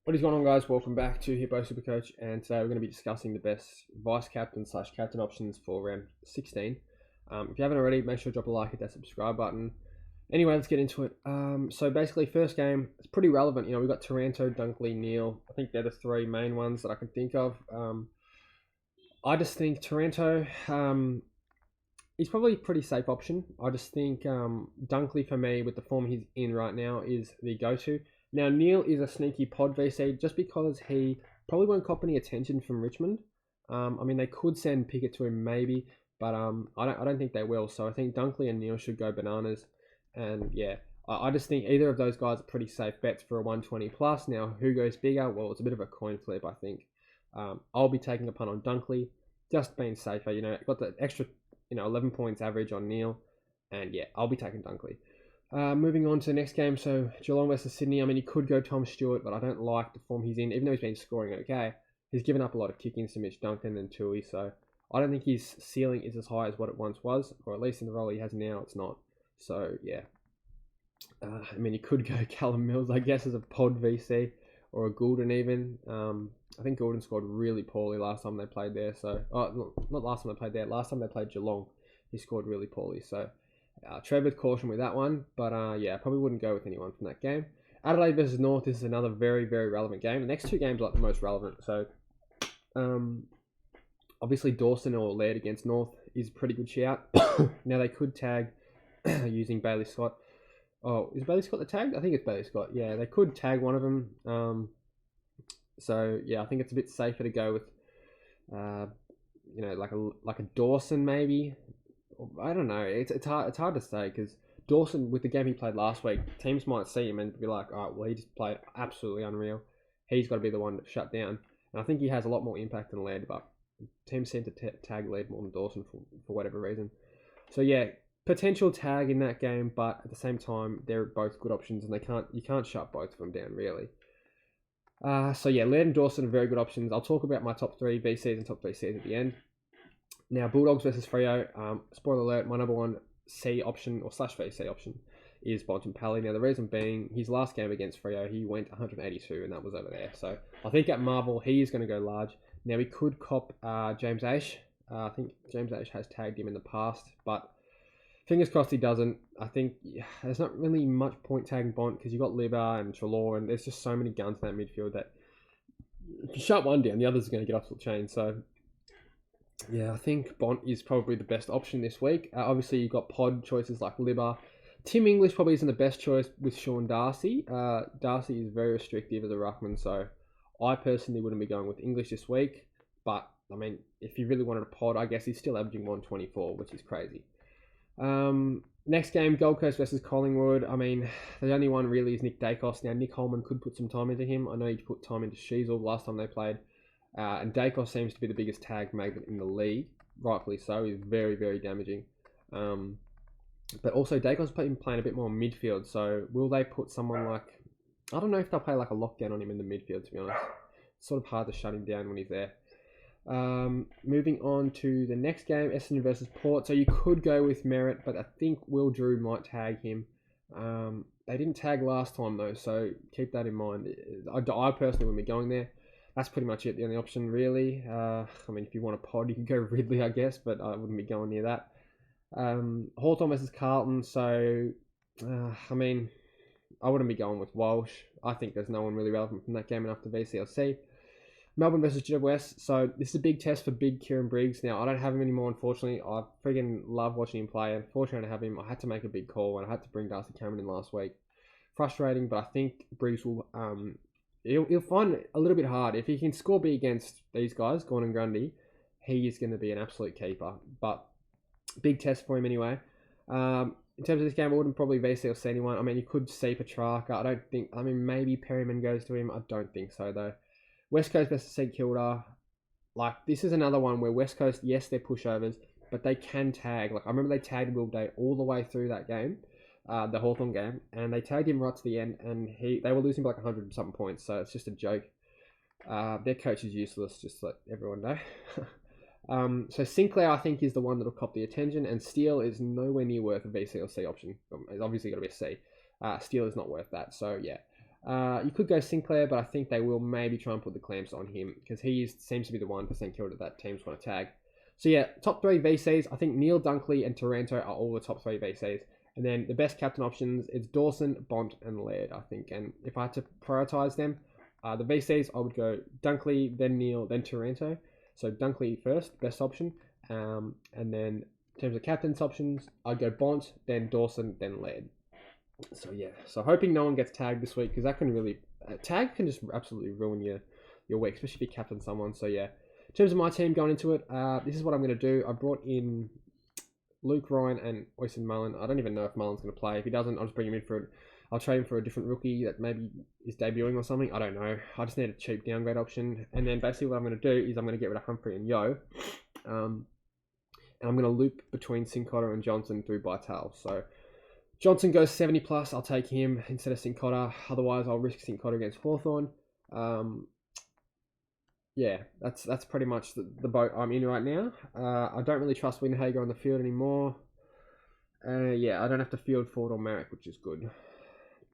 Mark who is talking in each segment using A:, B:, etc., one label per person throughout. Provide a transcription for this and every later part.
A: What is going on, guys? Welcome back to Hippo Supercoach, and today we're going to be discussing the best vice captain slash captain options for round 16. If you haven't already, make sure to drop a like, hit that subscribe button. Anyway, let's get into it. So basically, first game, it's pretty relevant. We've got Taranto, Dunkley, Neil. I think they're the three main ones that I can think of. I just think Taranto, he's probably a pretty safe option. I just think Dunkley, for me, with the form he's in right now, is the go-to. Now, Neil is a sneaky pod VC just because he probably won't cop any attention from Richmond. I mean, they could send Pickett to him maybe, but I don't think they will. So I think Dunkley and Neil should go bananas. And yeah, I just think either of those guys are pretty safe bets for a 120 plus. Now, who goes bigger? Well, it's a bit of a coin flip, I think. I'll be taking a punt on Dunkley, just being safer. Got the extra, 11 points average on Neil. And yeah, I'll be taking Dunkley. Moving on to the next game, so Geelong versus Sydney. I mean, he could go Tom Stewart, but I don't like the form he's in. Even though he's been scoring okay, he's given up a lot of kickings to Mitch Duncan and Tui, so I don't think his ceiling is as high as what it once was, or at least in the role he has now, it's not. So, yeah. I mean, he could go Callum Mills, I guess, as a pod VC, or a Goulden even. I think Goulden scored really poorly last time they played there, so... Oh, not last time they played there, last time they played Geelong, he scored really poorly, so... tread with caution with that one, but yeah, I probably wouldn't go with anyone from that game. Adelaide versus North, this is another very, very relevant game. The next two games are like the most relevant. So, obviously Dawson or Laird against North is a pretty good shout. Now they could tag using Bailey Scott. Oh, is Bailey Scott the tag? I think it's Bailey Scott. Yeah, they could tag one of them. So yeah, I think it's a bit safer to go with, like a Dawson maybe. I don't know. It's hard to say because Dawson, with the game he played last week, teams might see him and be like, all right, well, he just played absolutely unreal. He's got to be the one to shut down. And I think he has a lot more impact than Laird, but teams seem to tag Laird more than Dawson for whatever reason. So yeah, potential tag in that game, but at the same time, they're both good options, and you can't shut both of them down really. So yeah, Laird and Dawson are very good options. I'll talk about my top three VCs and top three Cs at the end. Now, Bulldogs versus Freo. Spoiler alert, my number one C option or slash VC option is Bontempelli. Now, the reason being, his last game against Freo, he went 182, and that was over there. So I think at Marvel, he is going to go large. Now, he could cop James Aish. I think James Aish has tagged him in the past, but fingers crossed he doesn't. I think there's not really much point tagging Bont because you've got Libba and Treloar, and there's just so many guns in that midfield that if you shut one down, the others are going to get off the chain. So yeah, I think Bont is probably the best option this week. Obviously, you've got pod choices like Libba. Tim English probably isn't the best choice with Sean Darcy. Darcy is very restrictive as a ruckman, so I personally wouldn't be going with English this week. But, I mean, if you really wanted a pod, I guess he's still averaging 124, which is crazy. Next game, Gold Coast versus Collingwood. I mean, the only one really is Nick Dacos. Now, Nick Holman could put some time into him. I know he put time into Sheasel last time they played. And Dacos seems to be the biggest tag magnet in the league, rightfully so. He's very, very damaging. But also, Dacos been playing a bit more midfield, so will they put someone like... I don't know if they'll play like a lockdown on him in the midfield, to be honest. It's sort of hard to shut him down when he's there. Moving on to the next game, Essendon versus Port. So you could go with Merritt, but I think Will Drew might tag him. They didn't tag last time, though, so keep that in mind. I personally wouldn't be going there. That's pretty much it, the only option, really. I mean, if you want a pod, you can go Ridley, I guess, but I wouldn't be going near that. Hawthorn versus Carlton, so, I mean, I wouldn't be going with Walsh. I think there's no one really relevant from that game enough to VCLC. Melbourne versus GWS, so this is a big test for big Kieran Briggs. Now, I don't have him anymore, unfortunately. I freaking love watching him play. Unfortunately, I don't have him. I had to make a big call, and I had to bring Darcy Cameron in last week. Frustrating, but I think Briggs will... He'll find it a little bit hard. If he can score big against these guys, Gawn and Grundy, he is going to be an absolute keeper. But big test for him anyway. In terms of this game, I wouldn't probably VCLC anyone. I mean, you could see Petrarca. I mean, maybe Perryman goes to him. I don't think so, though. West Coast versus St Kilda. Like, this is another one where West Coast, yes, they're pushovers, but they can tag. Like, I remember they tagged Will Day all the way through that game. The Hawthorn game, and they tagged him right to the end, and they were losing by like 100-something points, so it's just a joke. Their coach is useless, just to let everyone know. So Sinclair, I think, is the one that'll cop the attention, and Steele is nowhere near worth a VCLC option. It's obviously got to be a C. Steele is not worth that, so yeah. You could go Sinclair, but I think they will maybe try and put the clamps on him because seems to be the 1% killer that teams want to tag. So yeah, top 3 VCs. I think Neil, Dunkley, and Taranto are all the top 3 VCs. And then the best captain options is Dawson, Bont, and Laird, I think. And if I had to prioritize them, the VCs, I would go Dunkley, then Neil, then Taranto. So Dunkley first, best option. And then in terms of captain's options, I'd go Bont, then Dawson, then Laird. So yeah, so hoping no one gets tagged this week because that can really tag can just absolutely ruin your week, especially if you captain someone. So yeah, in terms of my team going into it, this is what I'm going to do. I brought in Luke Ryan and Oyson Mullen. I don't even know if Mullen's going to play. If he doesn't, I'll just bring him in for it. I'll trade him for a different rookie that maybe is debuting or something. I don't know. I just need a cheap downgrade option. And then basically what I'm going to do is I'm going to get rid of Humphrey and Yo. And I'm going to loop between Cincotta and Johnson through Vital. So Johnson goes 70 plus. I'll take him instead of Cincotta. Otherwise, I'll risk Cincotta against Hawthorn. Yeah, that's pretty much the boat I'm in right now. I don't really trust Windhager on the field anymore. Yeah, I don't have to field Ford or Merrick, which is good.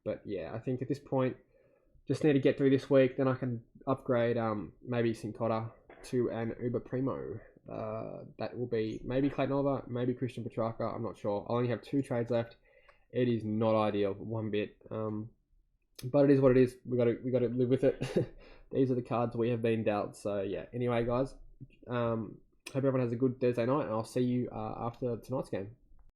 A: But yeah, I think at this point, just need to get through this week. Then I can upgrade maybe Cincotta to an Uber Primo. That will be maybe Clayton Oliver, maybe Christian Petrarca. I'm not sure. I only have 2 trades left. It is not ideal one bit. But it is what it is. We gotta live with it. These are the cards we have been dealt. So yeah. Anyway, guys. Hope everyone has a good Thursday night, and I'll see you after tonight's game.